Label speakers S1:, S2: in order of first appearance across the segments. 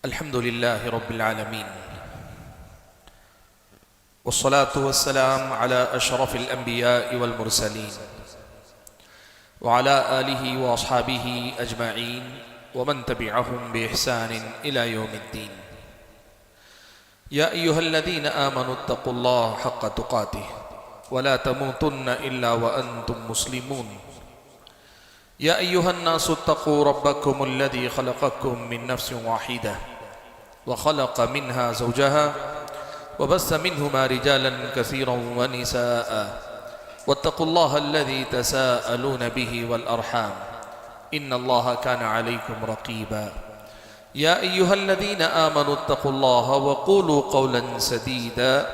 S1: الحمد لله رب العالمين والصلاة والسلام على أشرف الأنبياء والمرسلين وعلى آله وأصحابه أجمعين ومن تبعهم بإحسان إلى يوم الدين. يا أيها الذين آمنوا اتقوا الله حق تقاته ولا تموتن إلا وأنتم مسلمون. يا أيها الناس اتقوا ربكم الذي خلقكم من نفس واحدة وخلق منها زوجها وبث منهما رجالا كثيرا ونساء واتقوا الله الذي تساءلون به والأرحام إن الله كان عليكم رقيبا. يا أيها الذين آمنوا اتقوا الله وقولوا قولا سديدا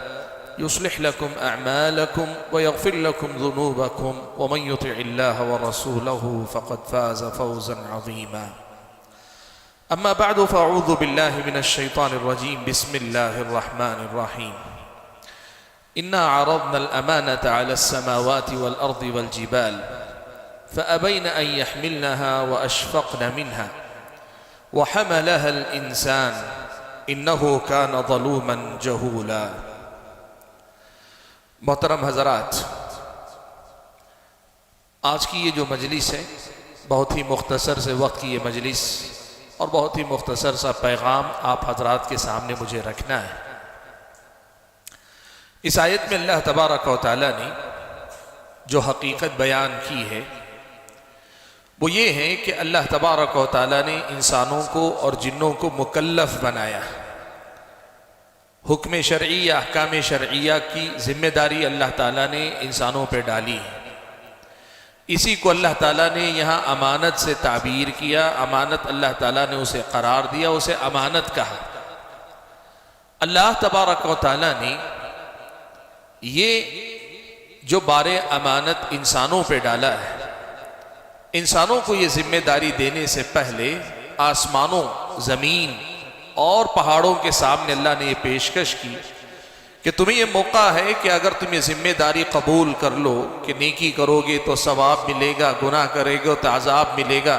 S1: يصلح لكم أعمالكم ويغفر لكم ذنوبكم ومن يطع الله ورسوله فقد فاز فوزا عظيما. أما بعد فأعوذ بالله من الشيطان الرجيم. بسم الله الرحمن الرحيم. إنا عرضنا الأمانة على السماوات والأرض والجبال فأبين أن يحملنها وأشفقن منها وحملها الإنسان إنه كان ظلوما جهولا. محترم حضرات، آج کی یہ جو مجلس ہے بہت ہی مختصر سے وقت کی یہ مجلس اور بہت ہی مختصر سا پیغام آپ حضرات کے سامنے مجھے رکھنا ہے. اس آیت میں اللہ تبارک و تعالی نے جو حقیقت بیان کی ہے وہ یہ ہے کہ اللہ تبارک و تعالی نے انسانوں کو اور جنوں کو مکلف بنایا. حکم شرعی یا احکام شرعیہ کی ذمہ داری اللہ تعالیٰ نے انسانوں پہ ڈالی ہے. اسی کو اللہ تعالیٰ نے یہاں امانت سے تعبیر کیا. امانت اللہ تعالیٰ نے اسے قرار دیا، اسے امانت کہا. اللہ تبارک و تعالیٰ نے یہ جو بار امانت انسانوں پہ ڈالا ہے، انسانوں کو یہ ذمہ داری دینے سے پہلے آسمانوں، زمین اور پہاڑوں کے سامنے اللہ نے یہ پیشکش کی کہ تمہیں یہ موقع ہے کہ اگر تم یہ ذمہ داری قبول کر لو کہ نیکی کرو گے تو ثواب ملے گا، گناہ کرے گے تو عذاب ملے گا،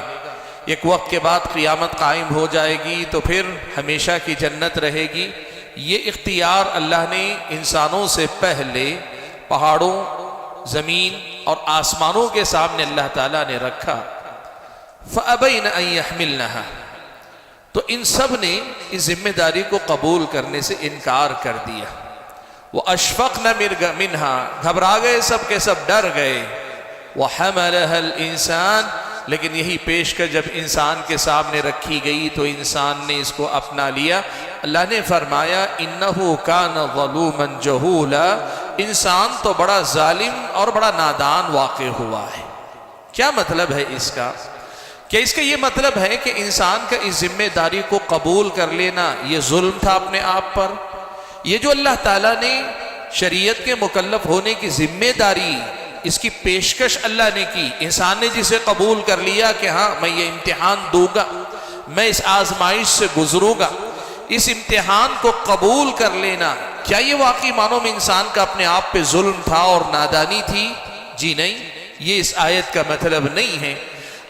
S1: ایک وقت کے بعد قیامت قائم ہو جائے گی تو پھر ہمیشہ کی جنت رہے گی. یہ اختیار اللہ نے انسانوں سے پہلے پہاڑوں، زمین اور آسمانوں کے سامنے اللہ تعالیٰ نے رکھا. فَأَبَيْنَ أَن يَحْمِلْنَهَا، تو ان سب نے اس ذمہ داری کو قبول کرنے سے انکار کر دیا. وَأَشْفَقْنَ مِنْهَا، گھبرا گئے، سب کے سب ڈر گئے. وَحَمَلَهَا الْإِنسَانِ، لیکن یہی پیشکش جب انسان کے سامنے رکھی گئی تو انسان نے اس کو اپنا لیا. اللہ نے فرمایا إِنَّهُ كَانَ ظَلُومًا جَهُولًا، انسان تو بڑا ظالم اور بڑا نادان واقع ہوا ہے. کیا مطلب ہے اس کا؟ کہ اس کا یہ مطلب ہے کہ انسان کا اس ذمہ داری کو قبول کر لینا یہ ظلم تھا اپنے آپ پر. یہ جو اللہ تعالیٰ نے شریعت کے مکلف ہونے کی ذمہ داری، اس کی پیشکش اللہ نے کی، انسان نے جسے قبول کر لیا کہ ہاں میں یہ امتحان دوں گا، میں اس آزمائش سے گزروں گا، اس امتحان کو قبول کر لینا، کیا یہ واقعی معنوں میں انسان کا اپنے آپ پہ ظلم تھا اور نادانی تھی؟ جی نہیں، یہ اس آیت کا مطلب نہیں ہے.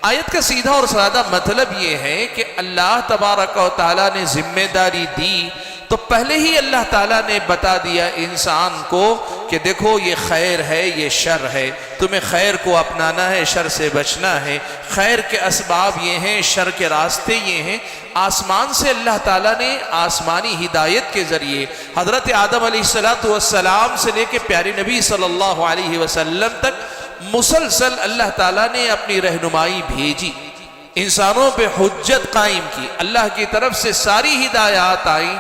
S1: آیت کا سیدھا اور سادہ مطلب یہ ہے کہ اللہ تبارک و تعالیٰ نے ذمہ داری دی تو پہلے ہی اللہ تعالیٰ نے بتا دیا انسان کو کہ دیکھو یہ خیر ہے، یہ شر ہے، تمہیں خیر کو اپنانا ہے، شر سے بچنا ہے. خیر کے اسباب یہ ہیں، شر کے راستے یہ ہیں. آسمان سے اللہ تعالیٰ نے آسمانی ہدایت کے ذریعے حضرت آدم علیہ السلام سے لے کے پیارے نبی صلی اللہ علیہ وسلم تک مسلسل اللہ تعالیٰ نے اپنی رہنمائی بھیجی، انسانوں پہ حجت قائم کی. اللہ کی طرف سے ساری ہدایات آئیں.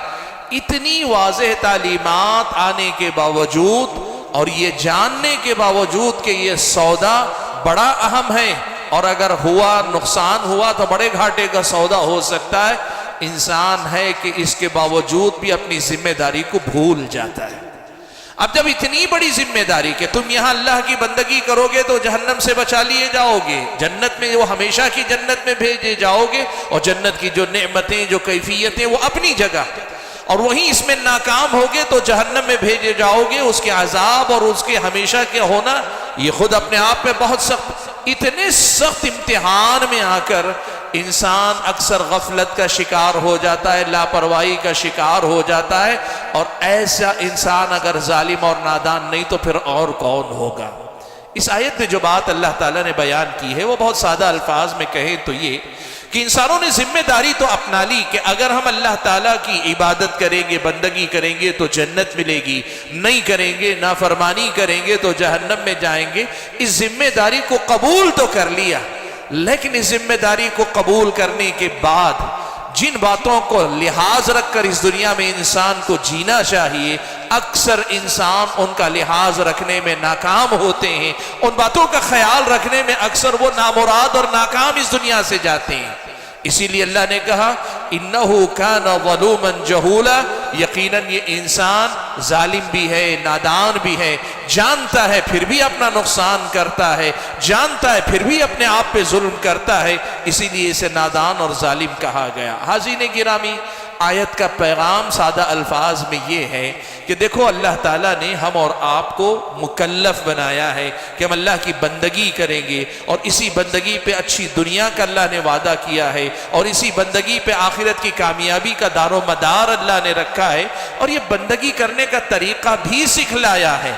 S1: اتنی واضح تعلیمات آنے کے باوجود اور یہ جاننے کے باوجود کہ یہ سودا بڑا اہم ہے اور اگر ہوا نقصان ہوا تو بڑے گھاٹے کا سودا ہو سکتا ہے، انسان ہے کہ اس کے باوجود بھی اپنی ذمہ داری کو بھول جاتا ہے. اب جب اتنی بڑی ذمہ داری کہ تم یہاں اللہ کی بندگی کرو گے تو جہنم سے بچا لیے جاؤ گے، جنت میں وہ ہمیشہ کی جنت میں بھیجے جاؤ گے، اور جنت کی جو نعمتیں، جو کیفیتیں وہ اپنی جگہ، اور وہیں اس میں ناکام ہوگے تو جہنم میں بھیجے جاؤ گے. اس کے عذاب اور اس کے ہمیشہ کے ہونا یہ خود اپنے آپ میں بہت سخت. اتنے سخت امتحان میں آ کر انسان اکثر غفلت کا شکار ہو جاتا ہے، لاپرواہی کا شکار ہو جاتا ہے، اور ایسا انسان اگر ظالم اور نادان نہیں تو پھر اور کون ہوگا؟ اس آیت میں جو بات اللہ تعالیٰ نے بیان کی ہے وہ بہت سادہ الفاظ میں کہیں تو یہ کہ انسانوں نے ذمہ داری تو اپنا لی کہ اگر ہم اللہ تعالیٰ کی عبادت کریں گے، بندگی کریں گے تو جنت ملے گی، نہیں کریں گے، نافرمانی کریں گے تو جہنم میں جائیں گے۔ اس ذمہ داری کو قبول تو کر لیا، لیکن اس ذمہ داری کو قبول کرنے کے بعد جن باتوں کو لحاظ رکھ کر اس دنیا میں انسان کو جینا چاہیے، اکثر انسان ان کا لحاظ رکھنے میں ناکام ہوتے ہیں، ان باتوں کا خیال رکھنے میں اکثر وہ نامراد اور ناکام اس دنیا سے جاتے ہیں۔ اسی لیے اللہ نے کہا اِنَّهُ كَانَ ظَلُومًا جَهُولًا، یقیناً یہ انسان ظالم بھی ہے، نادان بھی ہے، جانتا ہے پھر بھی اپنا نقصان کرتا ہے، جانتا ہے پھر بھی اپنے آپ پہ ظلم کرتا ہے، اسی لیے اسے نادان اور ظالم کہا گیا۔ حاضرین گرامی، آیت کا پیغام سادہ الفاظ میں یہ ہے کہ دیکھو اللہ تعالیٰ نے ہم اور آپ کو مکلف بنایا ہے کہ ہم اللہ کی بندگی کریں گے، اور اسی بندگی پہ اچھی دنیا کا اللہ نے وعدہ کیا ہے، اور اسی بندگی پہ آخرت کی کامیابی کا دار و مدار اللہ نے رکھا ہے، اور یہ بندگی کرنے کا طریقہ بھی سکھلایا ہے۔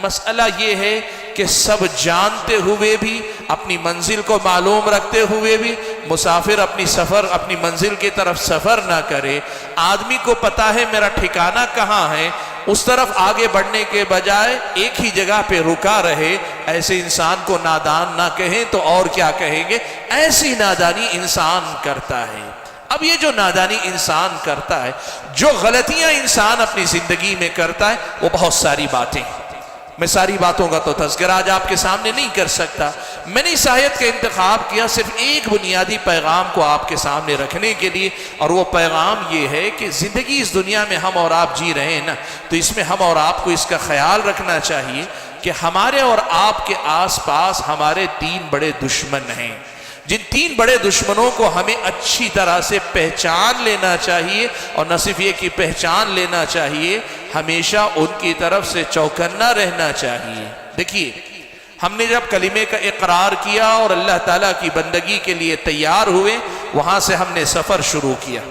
S1: مسئلہ یہ ہے کہ سب جانتے ہوئے بھی، اپنی منزل کو معلوم رکھتے ہوئے بھی مسافر اپنی منزل کی طرف سفر نہ کرے۔ آدمی کو پتا ہے میرا ٹھکانہ کہاں ہے، اس طرف آگے بڑھنے کے بجائے ایک ہی جگہ پہ رکا رہے، ایسے انسان کو نادان نہ کہیں تو اور کیا کہیں گے؟ ایسی نادانی انسان کرتا ہے۔ اب یہ جو نادانی انسان کرتا ہے، جو غلطیاں انسان اپنی زندگی میں کرتا ہے، وہ بہت ساری باتیں ہیں۔ میں ساری باتوں کا تو تذکرہ آج آپ کے سامنے نہیں کر سکتا، میں نے اس آیت کا انتخاب کیا صرف ایک بنیادی پیغام کو آپ کے سامنے رکھنے کے لیے، اور وہ پیغام یہ ہے کہ زندگی اس دنیا میں ہم اور آپ جی رہے ہیں نا، تو اس میں ہم اور آپ کو اس کا خیال رکھنا چاہیے کہ ہمارے اور آپ کے آس پاس ہمارے 3 بڑے دشمن ہیں، جن 3 بڑے دشمنوں کو ہمیں اچھی طرح سے پہچان لینا چاہیے، اور نہ صرف یہ کہ پہچان لینا چاہیے، ہمیشہ ان کی طرف سے چوکنا رہنا چاہیے۔ دیکھیے، ہم نے جب کلمے کا اقرار کیا اور اللہ تعالیٰ کی بندگی کے لیے تیار ہوئے، وہاں سے ہم نے سفر شروع کیا۔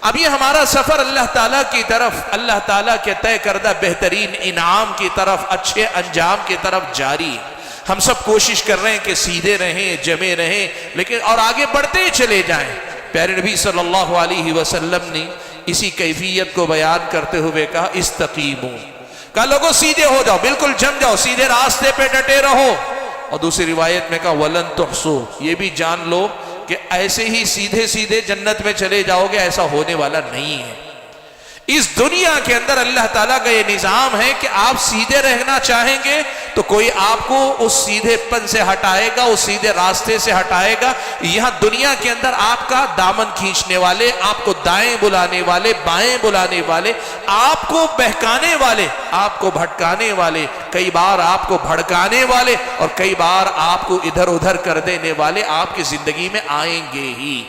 S1: اب یہ ہمارا سفر اللہ تعالیٰ کی طرف، اللہ تعالیٰ کے طے کردہ بہترین انعام کی طرف، اچھے انجام کی طرف جاری ہے۔ ہم سب کوشش کر رہے ہیں کہ سیدھے رہیں، جمے رہیں، لیکن اور آگے بڑھتے ہی چلے جائیں۔ پیارے نبی صلی اللہ علیہ وسلم نے اسی کیفیت کو بیان کرتے ہوئے کہا استقیموا، کہا لوگوں سیدھے ہو جاؤ، بالکل جم جاؤ، سیدھے راستے پہ ڈٹے رہو۔ اور دوسری روایت میں کہا ولن تحصوا، یہ بھی جان لو کہ ایسے ہی سیدھے سیدھے جنت میں چلے جاؤ گے، ایسا ہونے والا نہیں ہے۔ اس دنیا کے اندر اللہ تعالیٰ کا یہ نظام ہے کہ آپ سیدھے رہنا چاہیں گے تو کوئی آپ کو اس سیدھے پن سے ہٹائے گا، اس سیدھے راستے سے ہٹائے گا۔ یہاں دنیا کے اندر آپ کا دامن کھینچنے والے، آپ کو دائیں بلانے والے، بائیں بلانے والے، آپ کو بہکانے والے، آپ کو بھٹکانے والے، کئی بار آپ کو بھڑکانے والے، اور کئی بار آپ کو ادھر ادھر کر دینے والے آپ کی زندگی میں آئیں گے ہی۔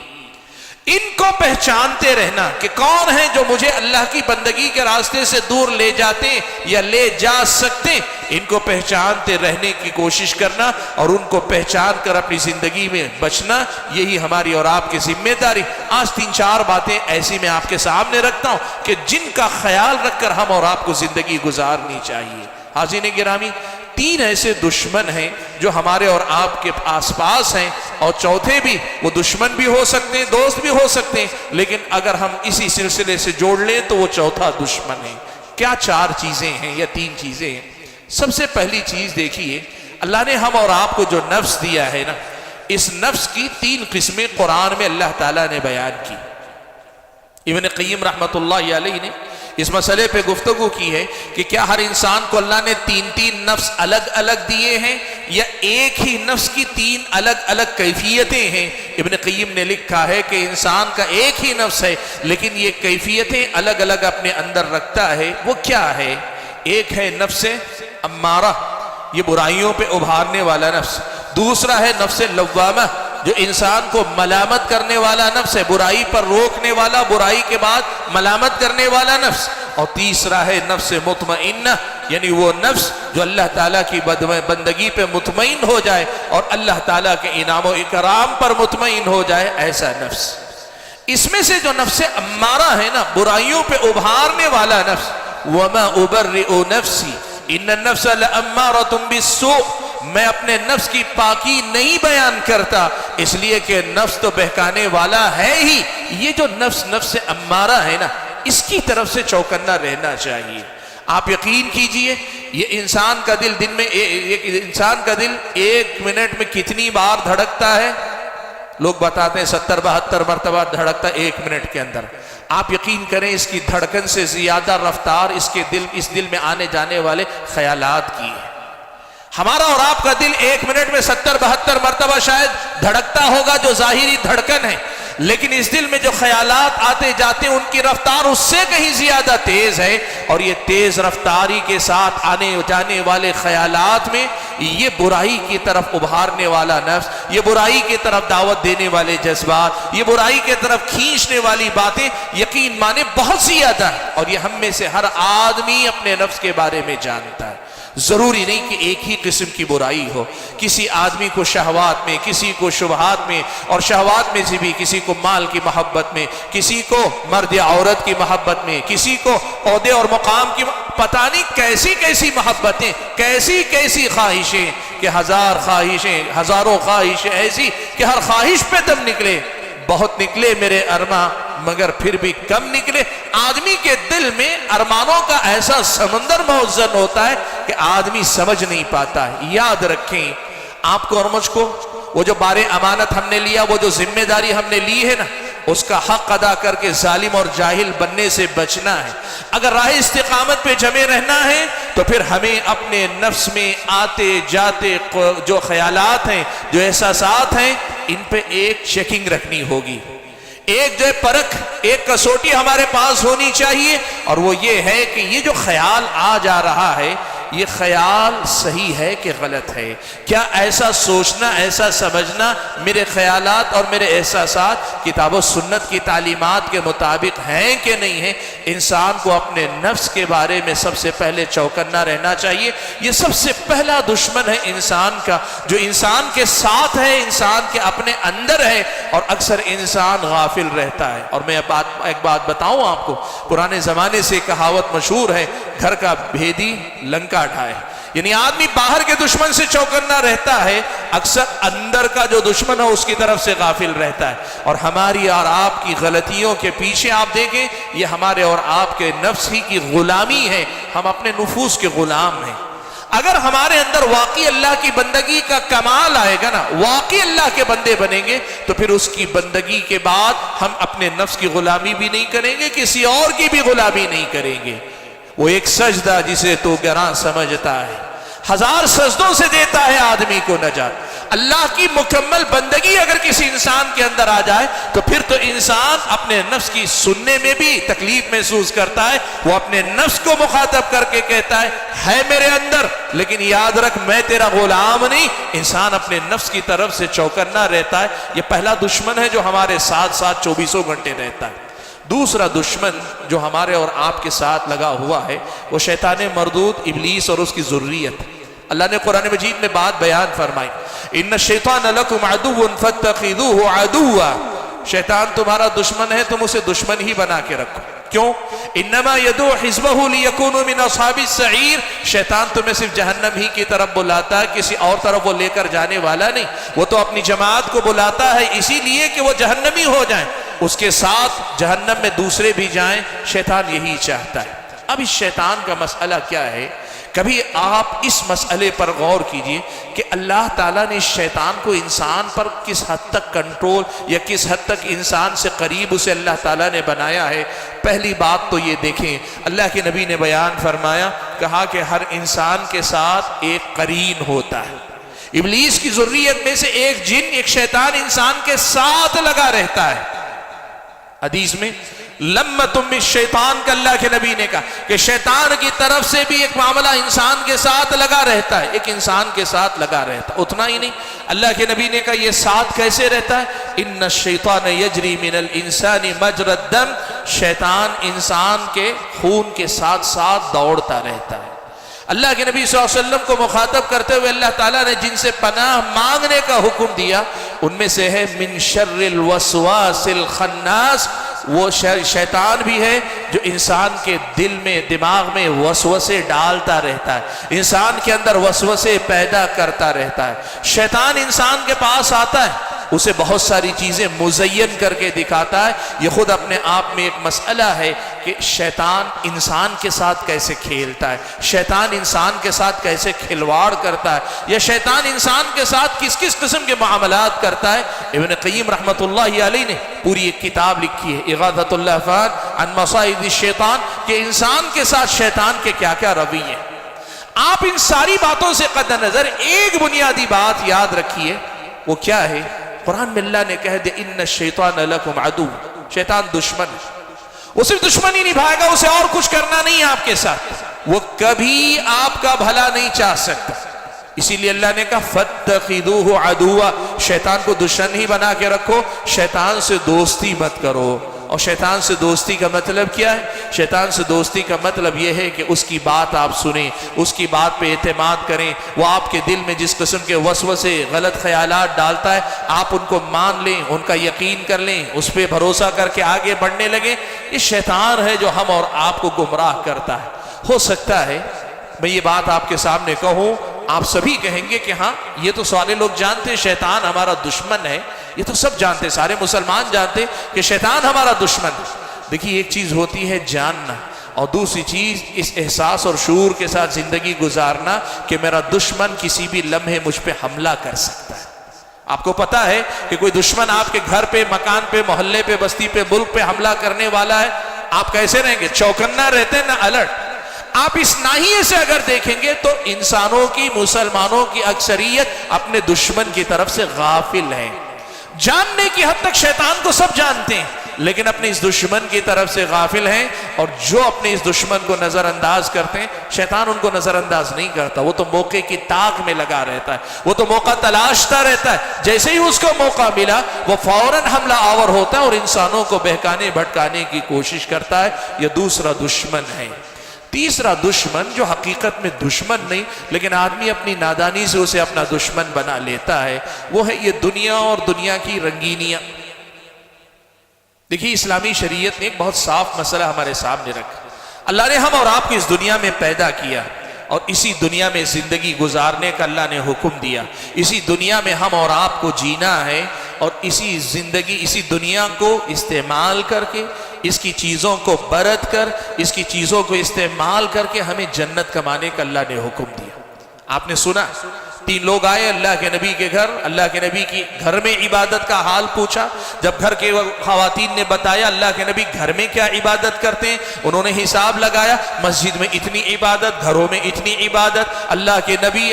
S1: ان کو پہچانتے رہنا کہ کون ہیں جو مجھے اللہ کی بندگی کے راستے سے دور لے جاتے یا لے جا سکتے، ان کو پہچانتے رہنے کی کوشش کرنا، اور ان کو پہچان کر اپنی زندگی میں بچنا، یہی ہماری اور آپ کی ذمہ داری۔ آج 3-4 باتیں ایسی میں آپ کے سامنے رکھتا ہوں کہ جن کا خیال رکھ کر ہم اور آپ کو زندگی گزارنی چاہیے۔ حاضرین گرامی، 3 ایسے دشمن ہیں جو ہمارے اور آپ کے آس پاس ہیں، اور چوتھے بھی، وہ دشمن بھی ہو سکتے ہیں، دوست بھی ہو سکتے ہیں، لیکن اگر ہم اسی سلسلے سے جوڑ لیں تو وہ چوتھا دشمن ہے۔ کیا 4 چیزیں ہیں یا 3 چیزیں ہیں؟ سب سے پہلی چیز دیکھیے، اللہ نے ہم اور آپ کو جو نفس دیا ہے نا، اس نفس کی 3 قسمیں قرآن میں اللہ تعالیٰ نے بیان کی۔ ابن قیم رحمت اللہ علیہ نے اس مسئلے پہ گفتگو کی ہے کہ کیا ہر انسان کو اللہ نے 3 نفس الگ الگ دیے ہیں، یا ایک ہی نفس کی 3 الگ الگ کیفیتیں ہیں؟ ابن قیم نے لکھا ہے کہ انسان کا ایک ہی نفس ہے، لیکن یہ کیفیتیں الگ الگ اپنے اندر رکھتا ہے۔ وہ کیا ہے؟ ایک ہے نفس امارہ، یہ برائیوں پہ ابھارنے والا نفس۔ دوسرا ہے نفس لوامہ، جو انسان کو ملامت کرنے والا نفس ہے، برائی پر روکنے والا، برائی کے بعد ملامت کرنے والا نفس۔ اور تیسرا ہے نفس مطمئنہ، یعنی وہ نفس جو اللہ تعالیٰ کی بندگی پہ مطمئن ہو جائے اور اللہ تعالیٰ کے انعام و اکرام پر مطمئن ہو جائے، ایسا نفس۔ اس میں سے جو نفس امارہ ہے نا، برائیوں پہ ابھارنے والا نفس، وَمَا أُبَرِّئُ نَفْسِي إِنَّ النَّفْسَ لَأَمَّارَةٌ بِالسُّوءِ، میں اپنے نفس کی پاکی نہیں بیان کرتا، اس لیے کہ نفس تو بہکانے والا ہے ہی۔ یہ جو نفس امارہ ہے نا، اس کی طرف سے چوکنا رہنا چاہیے۔ آپ یقین کیجئے، یہ انسان کا دل انسان کا دل ایک منٹ میں کتنی بار دھڑکتا ہے؟ لوگ بتاتے ہیں 70-72 مرتبہ دھڑکتا ہے ایک منٹ کے اندر۔ آپ یقین کریں اس کی دھڑکن سے زیادہ رفتار اس دل میں آنے جانے والے خیالات کی ہے۔ ہمارا اور آپ کا دل ایک منٹ میں 70-72 مرتبہ شاید دھڑکتا ہوگا، جو ظاہری دھڑکن ہے، لیکن اس دل میں جو خیالات آتے جاتے ہیں ان کی رفتار اس سے کہیں زیادہ تیز ہے، اور یہ تیز رفتاری کے ساتھ آنے جانے والے خیالات میں یہ برائی کی طرف ابھارنے والا نفس، یہ برائی کی طرف دعوت دینے والے جذبات، یہ برائی کی طرف کھینچنے والی باتیں یقین مانے بہت زیادہ ہیں، اور یہ ہم میں سے ہر آدمی اپنے نفس کے بارے میں جانتا ہے۔ ضروری نہیں کہ ایک ہی قسم کی برائی ہو، کسی آدمی کو شہوات میں، کسی کو شبہات میں، اور شہوات میں سے بھی کسی کو مال کی محبت میں، کسی کو مرد یا عورت کی محبت میں، کسی کو عہدے اور مقام کی، پتہ نہیں کیسی کیسی محبتیں، کیسی کیسی خواہشیں، کہ ہزاروں خواہشیں ایسی کہ ہر خواہش پہ دم نکلے۔ بہت نکلے میرے ارماں مگر پھر بھی کم نکلے۔ آدمی کے دل میں ارمانوں کا ایسا سمندر موزن ہوتا ہے کہ آدمی سمجھ نہیں پاتا ہے۔ یاد رکھیں، آپ کو اور مجھ کو وہ جو بار امانت ہم نے لیا، وہ جو ذمہ داری ہم نے لی ہے نا، اس کا حق ادا کر کے ظالم اور جاہل بننے سے بچنا ہے۔ اگر راہ استقامت پہ جمے رہنا ہے تو پھر ہمیں اپنے نفس میں آتے جاتے جو خیالات ہیں، جو احساسات ہیں، ان پہ ایک چیکنگ رکھنی ہوگی، ایک جو پرکھ، ایک کسوٹی ہمارے پاس ہونی چاہیے، اور وہ یہ ہے کہ یہ جو خیال آ جا رہا ہے، یہ خیال صحیح ہے کہ غلط ہے؟ کیا ایسا سوچنا، ایسا سمجھنا، میرے خیالات اور میرے احساسات کتاب و سنت کی تعلیمات کے مطابق ہیں کہ نہیں ہیں؟ انسان کو اپنے نفس کے بارے میں سب سے پہلے چوکنا رہنا چاہیے۔ یہ سب سے پہلا دشمن ہے انسان کا، جو انسان کے ساتھ ہے، انسان کے اپنے اندر ہے، اور اکثر انسان غافل رہتا ہے۔ اور میں ایک بات بتاؤں آپ کو، پرانے زمانے سے کہاوت مشہور ہے، گھر کا بھیدی لنکا ڈھائے، یعنی آدمی باہر کے دشمن سے چوکنا رہتا ہے، اکثر اندر کا جو دشمن ہے اس کی طرف سے غافل رہتا ہے۔ اور ہماری اور آپ کی غلطیوں کے پیچھے آپ دیکھیں، یہ ہمارے اور آپ کے نفس ہی کی غلامی ہے، ہم اپنے نفوس کے غلام ہیں۔ اگر ہمارے اندر واقعی اللہ کی بندگی کا کمال آئے گا نا، واقعی اللہ کے بندے بنیں گے، تو پھر اس کی بندگی کے بعد ہم اپنے نفس کی غلامی بھی نہیں کریں گے، کسی اور کی بھی غلامی نہیں کریں گے۔ وہ ایک سجدہ جسے تو گراں سمجھتا ہے، ہزار سجدوں سے دیتا ہے آدمی کو نجات۔ اللہ کی مکمل بندگی اگر کسی انسان کے اندر آ جائے تو پھر تو انسان اپنے نفس کی سننے میں بھی تکلیف محسوس کرتا ہے، وہ اپنے نفس کو مخاطب کر کے کہتا ہے میرے اندر، لیکن یاد رکھ میں تیرا غلام نہیں۔ انسان اپنے نفس کی طرف سے چوکنا رہتا ہے۔ یہ پہلا دشمن ہے جو ہمارے ساتھ 24 گھنٹے رہتا ہے۔ دوسرا دشمن جو ہمارے اور آپ کے ساتھ لگا ہوا ہے، وہ شیطان مردود، ابلیس اور اس کی ذریت۔ اللہ نے قرآن مجید میں بات بیان فرمائی، ان الشیطان لکم عدو فاتخذوہ عدوا، شیطان تمہارا دشمن ہے، تم اسے دشمن ہی بنا کے رکھو۔ کیوں؟ انما یدعو حزبہ لیکونوا من اصحاب السعیر، شیطان تمہیں صرف جہنم ہی کی طرف بلاتا ہے، کسی اور طرف وہ لے کر جانے والا نہیں۔ وہ تو اپنی جماعت کو بلاتا ہے اسی لیے کہ وہ جہنمی ہو جائیں، اس کے ساتھ جہنم میں دوسرے بھی جائیں، شیطان یہی چاہتا ہے۔ اب اس شیطان کا مسئلہ کیا ہے؟ کبھی آپ اس مسئلے پر غور کیجئے کہ اللہ تعالیٰ نے شیطان کو انسان پر کس حد تک کنٹرول یا کس حد تک انسان سے قریب اسے اللہ تعالیٰ نے بنایا ہے۔ پہلی بات تو یہ دیکھیں، اللہ کے نبی نے بیان فرمایا، کہا کہ ہر انسان کے ساتھ ایک قرین ہوتا ہے۔ ابلیس کی ذریت میں سے ایک جن، ایک شیطان انسان کے ساتھ لگا رہتا ہے۔ حدیث میں لمۃ من الشیطان کا اللہ کے نبی نے کہا کہ شیطان کی طرف سے بھی ایک معاملہ انسان کے ساتھ لگا رہتا ہے، ایک انسان کے ساتھ لگا رہتا ہے۔ اتنا ہی نہیں، اللہ کے نبی نے کہا یہ ساتھ کیسے رہتا ہے؟ ان الشیطان یجری من الانسان مجرى الدم، شیطان انسان کے خون کے ساتھ ساتھ دوڑتا رہتا ہے۔ اللہ کے نبی صلی اللہ علیہ وسلم کو مخاطب کرتے ہوئے اللہ تعالیٰ نے جن سے پناہ مانگنے کا حکم دیا ان میں سے ہے من شر الوسواس الخناس، وہ شیطان بھی ہے جو انسان کے دل میں دماغ میں وسوسے ڈالتا رہتا ہے، انسان کے اندر وسوسے پیدا کرتا رہتا ہے۔ شیطان انسان کے پاس آتا ہے، اسے بہت ساری چیزیں مزین کر کے دکھاتا ہے۔ یہ خود اپنے آپ میں ایک مسئلہ ہے کہ شیطان انسان کے ساتھ کیسے کھیلتا ہے، شیطان انسان کے ساتھ کیسے کھلواڑ کرتا ہے، یا شیطان انسان کے ساتھ کس کس قسم کے معاملات کرتا ہے۔ ابن قیم رحمۃ اللہ علیہ نے پوری ایک کتاب لکھی ہے اغاثۃ اللہفان عن مصائد الشیطان، کہ انسان کے ساتھ شیطان کے کیا کیا رویے۔ آپ ان ساری باتوں سے قطع نظر ایک بنیادی بات یاد رکھیے، وہ کیا ہے؟ قرآن میں اللہ نے کہہ دیا ان الشیطان لکم عدو، شیطان دشمن ہے۔ وہ صرف دشمنی نبھائے گا، اسے اور کچھ کرنا نہیں ہے آپ کے ساتھ، وہ کبھی آپ کا بھلا نہیں چاہ سکتا۔ اسی لیے اللہ نے کہا فاتخذوہ عدوا، شیطان کو دشمن ہی بنا کے رکھو، شیطان سے دوستی مت کرو۔ اور شیطان سے دوستی کا مطلب کیا ہے؟ شیطان سے دوستی کا مطلب یہ ہے کہ اس کی بات آپ سنیں، اس کی بات پہ اعتماد کریں، وہ آپ کے دل میں جس قسم کے وسوسے غلط خیالات ڈالتا ہے آپ ان کو مان لیں، ان کا یقین کر لیں، اس پہ بھروسہ کر کے آگے بڑھنے لگیں۔ یہ شیطان ہے جو ہم اور آپ کو گمراہ کرتا ہے۔ ہو سکتا ہے میں یہ بات آپ کے سامنے کہوں، آپ سبھی کہیں گے کہ ہاں یہ تو سارے لوگ جانتے ہیں شیطان ہمارا دشمن ہے، یہ تو سب جانتے، سارے مسلمان جانتے کہ شیطان ہمارا دشمن ہے۔ دیکھیے ایک چیز ہوتی ہے جاننا، اور دوسری چیز اس احساس اور شعور کے ساتھ زندگی گزارنا کہ میرا دشمن کسی بھی لمحے مجھ پہ حملہ کر سکتا ہے۔ آپ کو پتا ہے کہ کوئی دشمن آپ کے گھر پہ، مکان پہ، محلے پہ، بستی پہ، ملک پہ حملہ کرنے والا ہے، آپ کیسے رہیں گے؟ چوکنا رہتے ہیں نا، الرٹ۔ آپ اس ناحیے سے اگر دیکھیں گے تو انسانوں کی، مسلمانوں کی اکثریت اپنے دشمن کی طرف سے غافل ہے۔ جاننے کی حد تک شیطان کو سب جانتے ہیں، لیکن اپنے اس دشمن کی طرف سے غافل ہیں، اور جو اپنے اس دشمن کو نظر انداز کرتے ہیں شیطان ان کو نظر انداز نہیں کرتا، وہ تو موقع کی تاک میں لگا رہتا ہے، وہ تو موقع تلاشتا رہتا ہے، جیسے ہی اس کو موقع ملا وہ فوراً حملہ آور ہوتا ہے اور انسانوں کو بہکانے بھٹکانے کی کوشش کرتا ہے۔ یہ دوسرا دشمن ہے۔ تیسرا دشمن جو حقیقت میں دشمن نہیں لیکن آدمی اپنی نادانی سے اسے اپنا دشمن بنا لیتا ہے، وہ ہے یہ دنیا اور دنیا کی رنگینیاں۔ دیکھیے اسلامی شریعت نے ایک بہت صاف مسئلہ ہمارے سامنے رکھا۔ اللہ نے ہم اور آپ کو اس دنیا میں پیدا کیا اور اسی دنیا میں زندگی گزارنے کا اللہ نے حکم دیا، اسی دنیا میں ہم اور آپ کو جینا ہے، اور اسی زندگی، اسی دنیا کو استعمال کر کے، اس کی چیزوں کو برت کر، اس کی چیزوں کو استعمال کر کے ہمیں جنت کمانے کا اللہ نے حکم دیا۔ آپ نے سنا 3 لوگ آئے اللہ کے نبی کے گھر، اللہ کے نبی کی گھر میں عبادت کا حال پوچھا۔ جب گھر کے خواتین نے بتایا اللہ کے نبی گھر میں کیا عبادت کرتے ہیں، انہوں نے حساب لگایا، مسجد میں اتنی عبادت، گھروں میں اتنی عبادت، اللہ کے نبی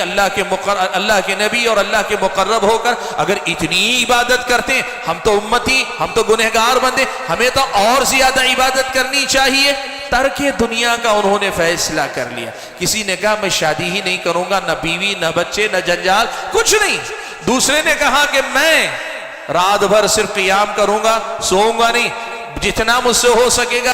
S1: اور اللہ کے مقرب ہو کر اگر اتنی عبادت کرتے ہیں، ہم تو امتی، ہم تو گنہگار بندے، ہمیں تو اور زیادہ عبادت کرنی چاہیے۔ ترک دنیا کا انہوں نے فیصلہ کر لیا۔ کسی نے کہا میں شادی ہی نہیں کروں گا، نہ بیوی، نہ بچے، نہ جنجال، کچھ نہیں۔ دوسرے نے کہا کہ میں رات بھر صرف قیام کروں گا، سوؤں گا نہیں، جتنا مجھ سے ہو سکے گا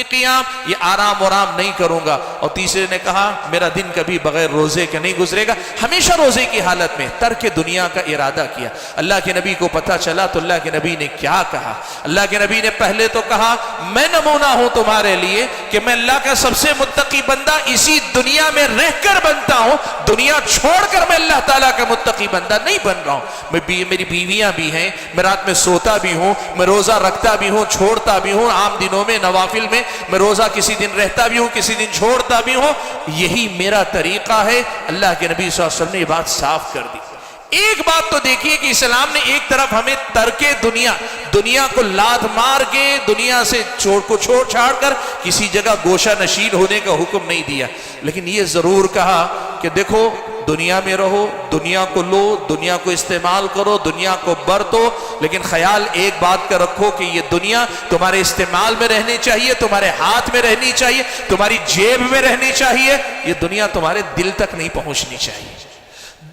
S1: قیام، یہ آرام نہیں کروں گا۔ اور تیسرے نے کہا میرا دن کبھی بغیر روزے کے نہیں گزرے گا، ہمیشہ روزے کی حالت میں۔ ترک دنیا کا ارادہ کیا۔ اللہ کے نبی کو پتہ چلا تو اللہ کے نبی نے کیا کہا؟ اللہ کے نبی نے پہلے تو کہا میں نمونہ ہوں تمہارے لیے کہ میں اللہ کا سب سے متقی بندہ اسی دنیا میں رہ کر بنتا ہوں، دنیا چھوڑ کر میں اللہ تعالیٰ کا متقی بندہ نہیں بن رہا ہوں۔ میری بیویاں بھی ہیں، میں رات میں سوتا بھی ہوں، میں روزہ رکھتا بھی ہوں، چھوڑتا بھی ہوں، عام دنوں میں، نوافل میں میں روزہ کسی دن رہتا بھی ہوں، کسی دن چھوڑتا بھی ہوں، یہی میرا طریقہ ہے۔ اللہ کے نبی صلی اللہ علیہ وسلم نے یہ بات صاف کر دی۔ ایک بات تو دیکھیے کہ اسلام نے ایک طرف ہمیں ترک دنیا کو لات مار کے دنیا سے چھوڑ چھاڑ کر کسی جگہ گوشہ نشین ہونے کا حکم نہیں دیا، لیکن یہ ضرور کہا کہ دیکھو دنیا میں رہو، دنیا کو لو، دنیا کو استعمال کرو، دنیا کو برتو، لیکن خیال ایک بات کا رکھو کہ یہ دنیا تمہارے استعمال میں رہنی چاہیے، تمہارے ہاتھ میں رہنی چاہیے، تمہاری جیب میں رہنی چاہیے، یہ دنیا تمہارے دل تک نہیں پہنچنی چاہیے۔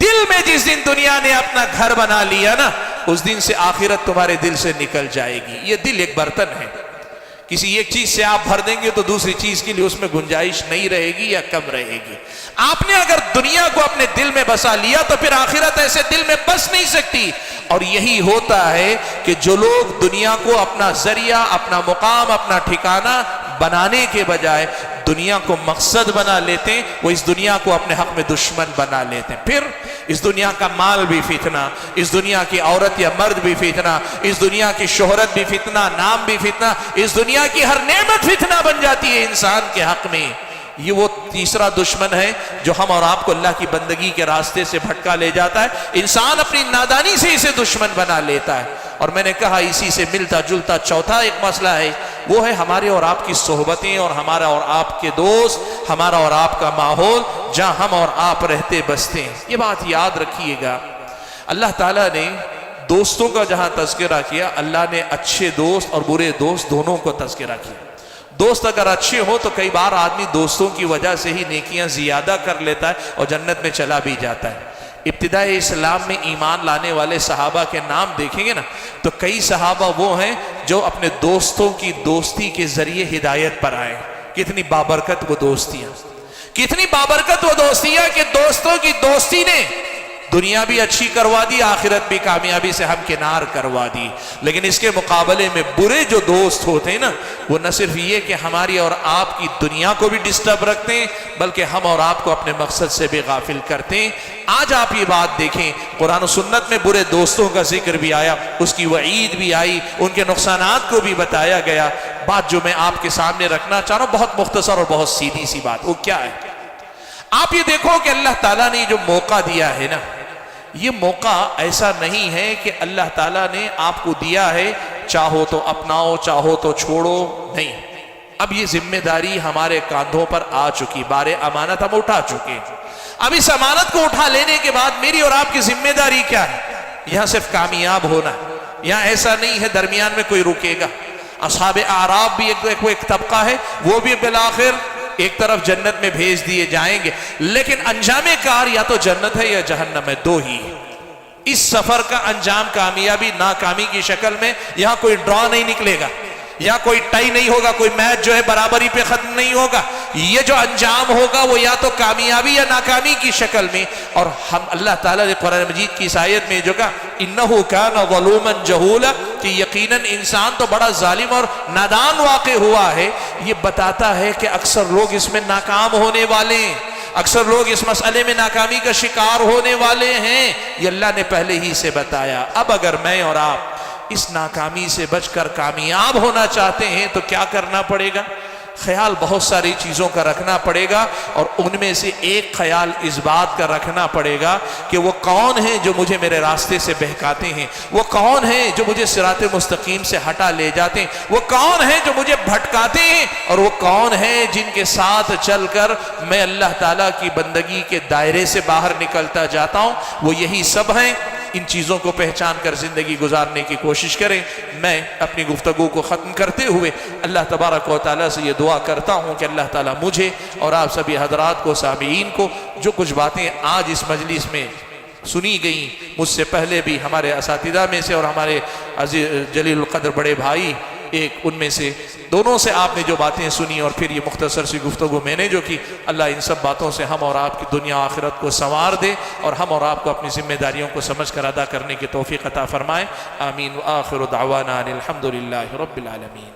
S1: دل میں جس دن دنیا نے اپنا گھر بنا لیا نا، اس دن سے آخرت تمہارے دل سے نکل جائے گی۔ یہ دل ایک برتن ہے، کسی ایک چیز سے آپ بھر دیں گے تو دوسری چیز کے لیے اس میں گنجائش نہیں رہے گی یا کم رہے گی۔ آپ نے اگر دنیا کو اپنے دل میں بسا لیا تو پھر آخرت ایسے دل میں بس نہیں سکتی۔ اور یہی ہوتا ہے کہ جو لوگ دنیا کو اپنا ذریعہ، اپنا مقام، اپنا ٹھکانہ بنانے کے بجائے دنیا کو مقصد بنا لیتے ہیں، وہ اس دنیا کو اپنے حق میں دشمن بنا لیتے ہیں۔ پھر اس دنیا کا مال بھی فتنہ، اس دنیا کی عورت یا مرد بھی فتنہ، اس دنیا کی شہرت بھی فتنہ، نام بھی فتنہ، اس دنیا کی ہر نعمت فتنہ بن جاتی ہے انسان کے حق میں۔ یہ وہ تیسرا دشمن ہے جو ہم اور آپ کو اللہ کی بندگی کے راستے سے بھٹکا لے جاتا ہے۔ انسان اپنی نادانی سے اسے دشمن بنا لیتا ہے۔ اور میں نے کہا اسی سے ملتا جلتا چوتھا ایک مسئلہ ہے، وہ ہے ہمارے اور آپ کی صحبتیں اور ہمارا اور آپ کے دوست، ہمارا اور آپ کا ماحول جہاں ہم اور آپ رہتے بستے ہیں۔ یہ بات یاد رکھیے گا، اللہ تعالیٰ نے دوستوں کا جہاں تذکرہ کیا، اللہ نے اچھے دوست اور برے دوست دونوں کو تذکرہ کیا۔ دوست اگر اچھے ہو تو کئی بار آدمی دوستوں کی وجہ سے ہی نیکیاں زیادہ کر لیتا ہے اور جنت میں چلا بھی جاتا ہے۔ ابتدائی اسلام میں ایمان لانے والے صحابہ کے نام دیکھیں گے نا تو کئی صحابہ وہ ہیں جو اپنے دوستوں کی دوستی کے ذریعے ہدایت پر آئے۔ کتنی بابرکت وہ دوستیاں، کتنی بابرکت وہ دوستیاں کہ دوستوں کی دوستی نے دنیا بھی اچھی کروا دی، آخرت بھی کامیابی سے ہمکنار کروا دی۔ لیکن اس کے مقابلے میں برے جو دوست ہوتے ہیں نا، وہ نہ صرف یہ کہ ہماری اور آپ کی دنیا کو بھی ڈسٹرب رکھتے ہیں بلکہ ہم اور آپ کو اپنے مقصد سے بھی غافل کرتے ہیں۔ آج آپ یہ بات دیکھیں، قرآن و سنت میں برے دوستوں کا ذکر بھی آیا، اس کی وعید بھی آئی، ان کے نقصانات کو بھی بتایا گیا۔ بات جو میں آپ کے سامنے رکھنا چاہ رہا ہوں بہت مختصر اور بہت سیدھی سی بات، وہ کیا ہے؟ آپ یہ دیکھو کہ اللہ تعالیٰ نے جو موقع دیا ہے نا، یہ موقع ایسا نہیں ہے کہ اللہ تعالیٰ نے آپ کو دیا ہے چاہو تو اپناؤ چاہو تو چھوڑو، نہیں۔ اب یہ ذمہ داری ہمارے کاندھوں پر آ چکی، بار امانت ہم اٹھا چکے۔ اب اس امانت کو اٹھا لینے کے بعد میری اور آپ کی ذمہ داری کیا ہے؟ یہاں صرف کامیاب ہونا، یہاں ایسا نہیں ہے درمیان میں کوئی رکے گا۔ اصحاب اعراف بھی ایک طبقہ ہے، وہ بھی بالآخر ایک طرف جنت میں بھیج دیے جائیں گے، لیکن انجام کار یا تو جنت ہے یا جہنم ہے، دو ہی۔ اس سفر کا انجام کامیابی ناکامی کی شکل میں، یہاں کوئی ڈرا نہیں نکلے گا، یہاں کوئی ٹائی نہیں ہوگا، کوئی میچ جو ہے برابری پہ ختم نہیں ہوگا۔ یہ جو انجام ہوگا وہ یا تو کامیابی یا ناکامی کی شکل میں۔ اور ہم اللہ تعالیٰ نے قرآن مجید کی اس آیت میں جو کہا انہو کان ظلوما جہولا، کہ یقیناً انسان تو بڑا ظالم اور نادان واقع ہوا ہے، یہ بتاتا ہے کہ اکثر لوگ اس میں ناکام ہونے والے ہیں، اکثر لوگ اس مسئلے میں ناکامی کا شکار ہونے والے ہیں، یہ اللہ نے پہلے ہی سے بتایا۔ اب اگر میں اور آپ اس ناکامی سے بچ کر کامیاب ہونا چاہتے ہیں تو کیا کرنا پڑے گا؟ خیال بہت ساری چیزوں کا رکھنا پڑے گا، اور ان میں سے ایک خیال اس بات کا رکھنا پڑے گا کہ وہ کون ہیں جو مجھے میرے راستے سے بہکاتے ہیں، وہ کون ہیں جو مجھے صراط مستقیم سے ہٹا لے جاتے ہیں، وہ کون ہیں جو مجھے بھٹکاتے ہیں، اور وہ کون ہیں جن کے ساتھ چل کر میں اللہ تعالیٰ کی بندگی کے دائرے سے باہر نکلتا جاتا ہوں۔ وہ یہی سب ہیں۔ ان چیزوں کو پہچان کر زندگی گزارنے کی کوشش کریں۔ میں اپنی گفتگو کو ختم کرتے ہوئے اللہ تبارک و تعالیٰ سے یہ دعا کرتا ہوں کہ اللہ تعالیٰ مجھے اور آپ سبھی حضرات کو، سامعین کو، جو کچھ باتیں آج اس مجلس میں سنی گئیں، مجھ سے پہلے بھی ہمارے اساتذہ میں سے اور ہمارے عزیز جلیل القدر بڑے بھائی ایک ان میں سے، دونوں سے آپ نے جو باتیں سنی اور پھر یہ مختصر سی گفتگو میں نے جو کی، اللہ ان سب باتوں سے ہم اور آپ کی دنیا آخرت کو سنوار دے اور ہم اور آپ کو اپنی ذمہ داریوں کو سمجھ کر ادا کرنے کی توفیق عطا فرمائے۔ آمین۔ وآخر دعوانا ان الحمد للہ رب العالمین۔